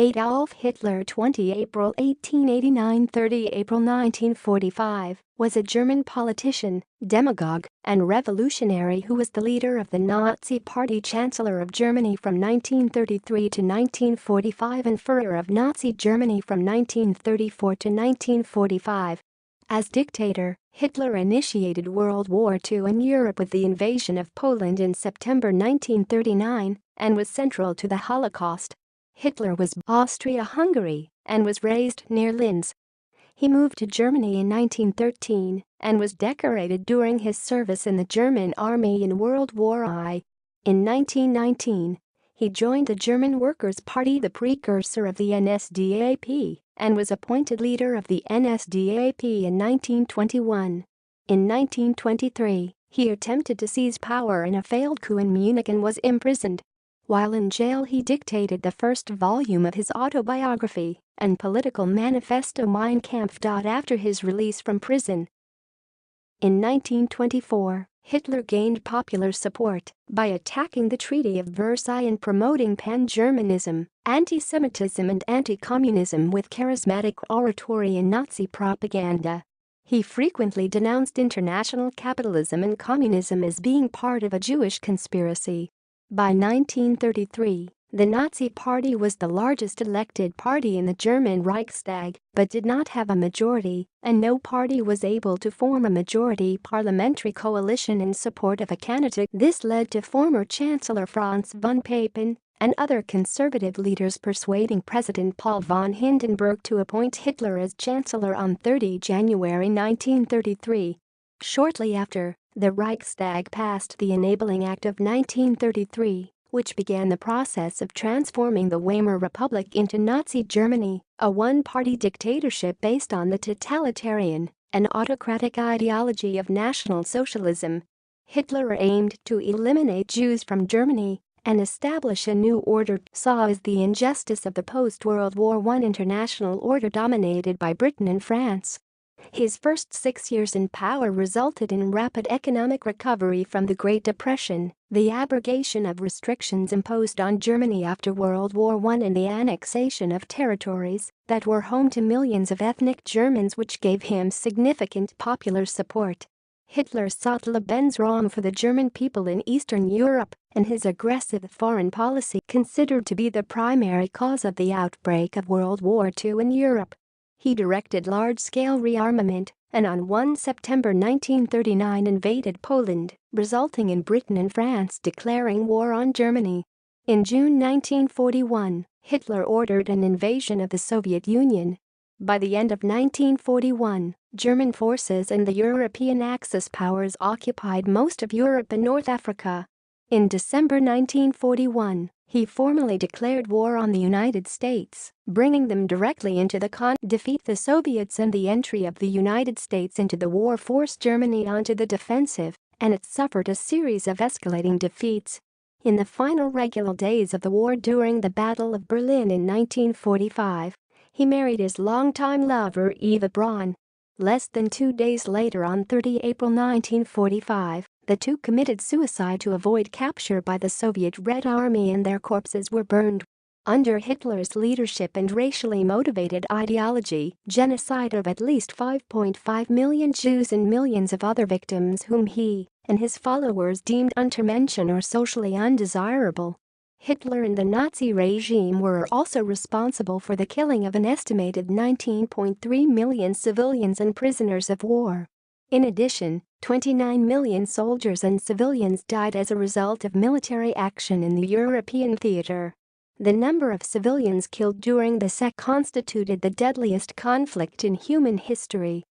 Adolf Hitler 20 April 1889 – 30 April 1945 was a German politician, demagogue, and revolutionary who was the leader of the Nazi Party, Chancellor of Germany from 1933 to 1945 and Führer of Nazi Germany from 1934 to 1945. As dictator, Hitler initiated World War II in Europe with the invasion of Poland in September 1939 and was central to the Holocaust. Hitler was Austria-Hungary and was raised near Linz. He moved to Germany in 1913 and was decorated during his service in the German army in World War I. In 1919, he joined the German Workers' Party, the precursor of the NSDAP, and was appointed leader of the NSDAP in 1921. In 1923, he attempted to seize power in a failed coup in Munich and was imprisoned. While in jail, he dictated the first volume of his autobiography and political manifesto Mein Kampf. After his release from prison in 1924, Hitler gained popular support by attacking the Treaty of Versailles and promoting pan-Germanism, anti-Semitism and anti-communism with charismatic oratory and Nazi propaganda. He frequently denounced international capitalism and communism as being part of a Jewish conspiracy. By 1933, the Nazi Party was the largest elected party in the German Reichstag but did not have a majority, and no party was able to form a majority parliamentary coalition in support of a candidate. This led to former Chancellor Franz von Papen and other conservative leaders persuading President Paul von Hindenburg to appoint Hitler as Chancellor on 30 January 1933. Shortly after, the Reichstag passed the Enabling Act of 1933, which began the process of transforming the Weimar Republic into Nazi Germany, a one-party dictatorship based on the totalitarian and autocratic ideology of National Socialism. Hitler aimed to eliminate Jews from Germany and establish a new order, saw as the injustice of the post-World War I international order dominated by Britain and France. His first 6 years in power resulted in rapid economic recovery from the Great Depression, the abrogation of restrictions imposed on Germany after World War I and the annexation of territories that were home to millions of ethnic Germans, which gave him significant popular support. Hitler sought Lebensraum for the German people in Eastern Europe, and his aggressive foreign policy considered to be the primary cause of the outbreak of World War II in Europe. He directed large-scale rearmament and on 1 September 1939 invaded Poland, resulting in Britain and France declaring war on Germany. In June 1941, Hitler ordered an invasion of the Soviet Union. By the end of 1941, German forces and the European Axis powers occupied most of Europe and North Africa. In December 1941, he formally declared war on the United States, bringing them directly into the defeat the Soviets, and the entry of the United States into the war forced Germany onto the defensive, and it suffered a series of escalating defeats. In the final regular days of the war during the Battle of Berlin in 1945, he married his longtime lover Eva Braun. Less than 2 days later, on 30 April 1945, the two committed suicide to avoid capture by the Soviet Red Army, and their corpses were burned. Under Hitler's leadership and racially motivated ideology, genocide of at least 5.5 million Jews and millions of other victims whom he and his followers deemed untermenschen or socially undesirable. Hitler and the Nazi regime were also responsible for the killing of an estimated 19.3 million civilians and prisoners of war. In addition, 29 million soldiers and civilians died as a result of military action in the European theater. The number of civilians killed during the constituted the deadliest conflict in human history.